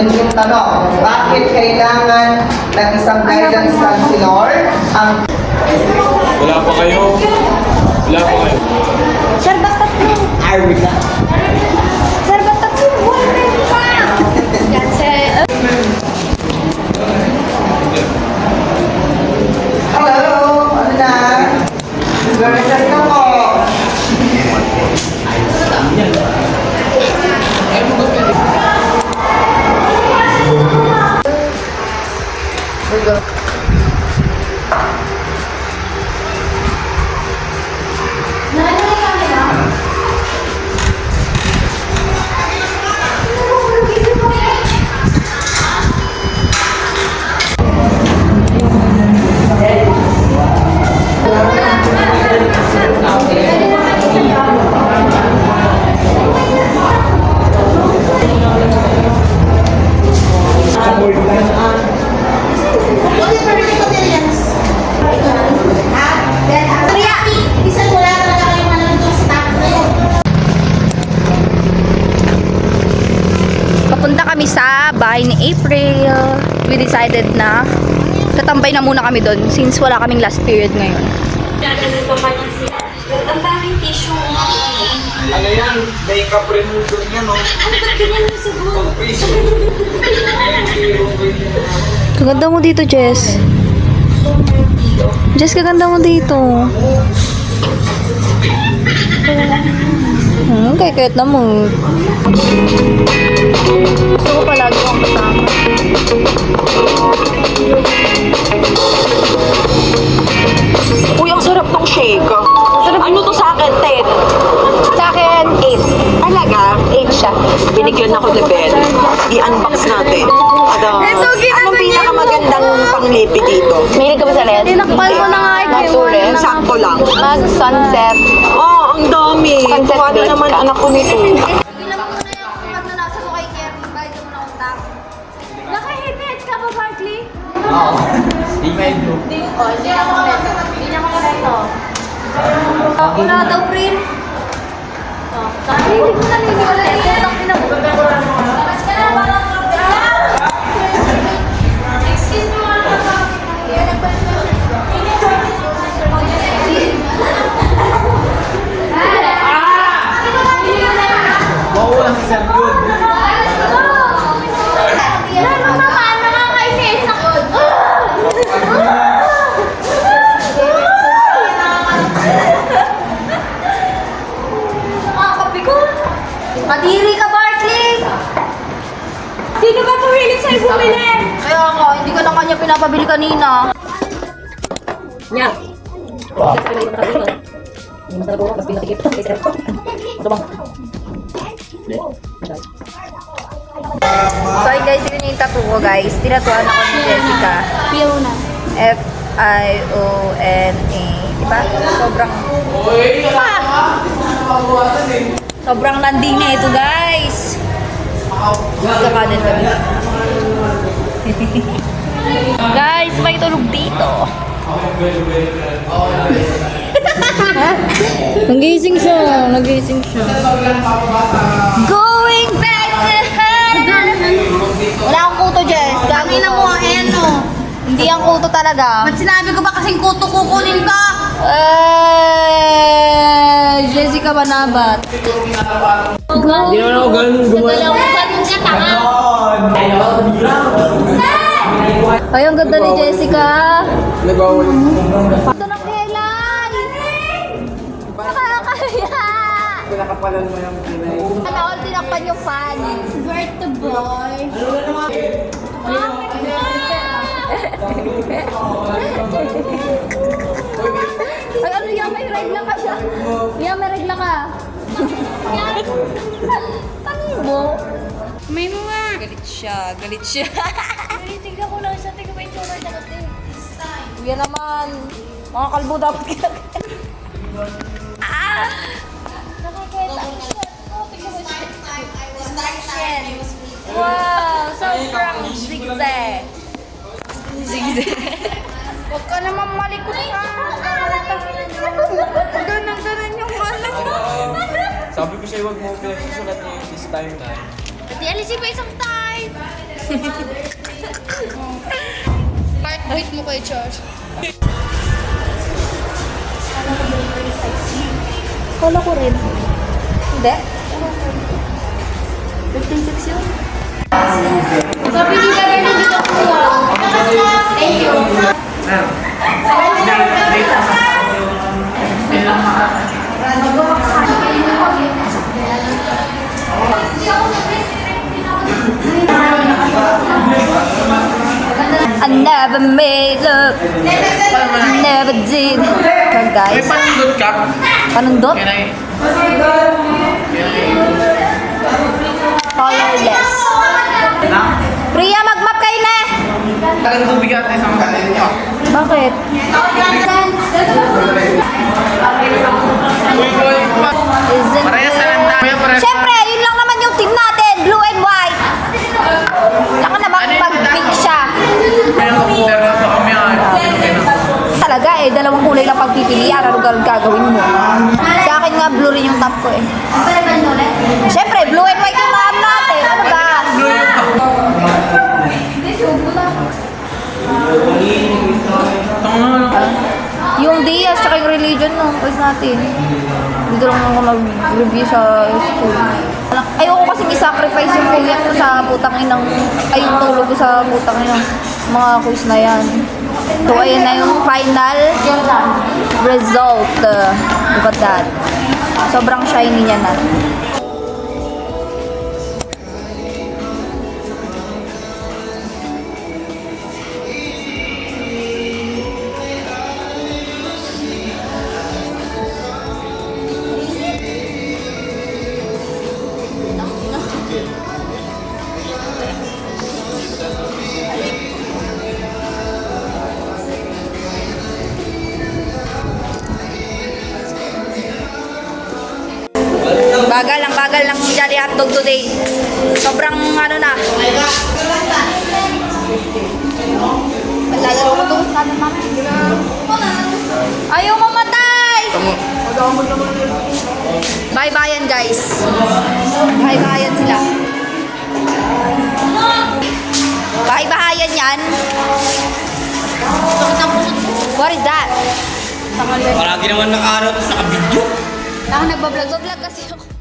Yung tanong, bakit kailangan ng isang guidance counselor ang... Wala pa kayo. Wala pa kayo. Sir, ba't tatlo? Arika. Sir, ba't tatlo? Yan, sir. Hello! Ano na? Services na po. Papunta kami sa bahay ni April. We decided na tatambay na muna kami doon since wala kaming last period ngayon. Ang daming tissue. Ano yan? Makeup remover niya, no? Ano ba ganyan yung sagot? Kaganda mo dito, Jess. Jess, kaganda mo dito. Kayat na mo. Gusto ko palagi akong kasama. Uy, ang sarap ng shake. Ano to sa akin, 10? Sa akin, 8. Talaga? 8 siya. Binigyan ako ni Ben. I-unbox natin. Anong pinakamagandang panglipi dito? Mahilig ka ba sa red? Tinakpan mo na nga. Mag-tourist? Sakto lang. Mag-sunset. Oh, ang dami. Sunset Kuha na base naman ka. anak ko nito. Nakahipit ka ba, Barkley? Oo. Email nyo. Hindi na ko ito. Una daw, Prin. Hindi ko naniniwala. Excuse me, Mauulang si Sir Good. Ano naman? Nakakainis ako. Nakakapigo. Kadiri ka, Barkley. Sino ba pumilit sa'yo bumili? Kaya nga, hindi ka na kanya pinapabili kanina. Sorry guys, yun yung tattoo ko guys. Tinatuan ako ni Jessica. Fiona. Fiona. Diba? Sobrang landing na ito guys. Kakanin kami. Guys, may tulog dito. Nagising siya. Going back to heaven. Wala akong kuto, Jess. Gagawin na mo ang eno. Hindi ang kuto talaga. Ba't sinabi ko ba kasing kuto kukunin ka? Jessica Banabat. Hindi naman ako ganun gumawa. Ay, ang ganda ni Jessica. Nag-away. Ito ng kailan. Nakakaya. Pinakapalan mo yung pinay. Ano, tinakpan yung fan. Birthday boy. Ay, ano yan? May regla ka siya. Yan, may regla ka. Tanin mo. May mga. Galit siya. Tignan ko lang siya. Tignan mo yung tumor na kasi. Yan naman. Mga kalbo dapat ka. Nakakita siya. Oh, tignan mo siya. Wow, sobrang zigzag. Huwag ka naman malikot ka. Ganun yung alam mo. Sabi ko sa'yo, huwag mo pinagsusulat niya yung this time. Pati alisin pa isang time. Heartbeat mo kay George. Kala ko rin. Hindi? 56 yun. Sabi ni Gary na dito ko. Thank you. I never made love. Never did. Well, guys. Panundot ka? Panundot? Can I? Colorless. Priya, mag-map kayo na! Tagang tubig at isang kanin niyo. Bakit? Isn't Parehas na lang it? tayo, parehas na. Siyempre, yun lang naman yung team natin. Blue and white. Wala ka naman pag-pick siya. Kaya computer na sa kami ang Talaga eh, dalawang kulay lang pagpipilian. Ano gagawin mo? Sa akin nga, blue rin yung top ko eh. Siyempre, blue and white yung map natin. Ano ba? Yung Diaz, tsaka yung religion nung quiz natin. Dito lang ako nag-review sa school. Ayoko kasing i-sacrifice yung puyat ko sa putang inang, ay yung tulog ko sa putang inang mga quiz na yan. So, ayun na yung final result. Look at that. Sobrang shiny niya na. Bagal ng Jolly Hotdog today. Sobrang ano na. Lalaro ko doon sa naman. Ayaw mamatay! Bye-bayan guys. Bye-bayan sila. Bye-bayan yan. What is that? Palagi naman naka-ano, naka-video. Ako nagbablog kasi ako.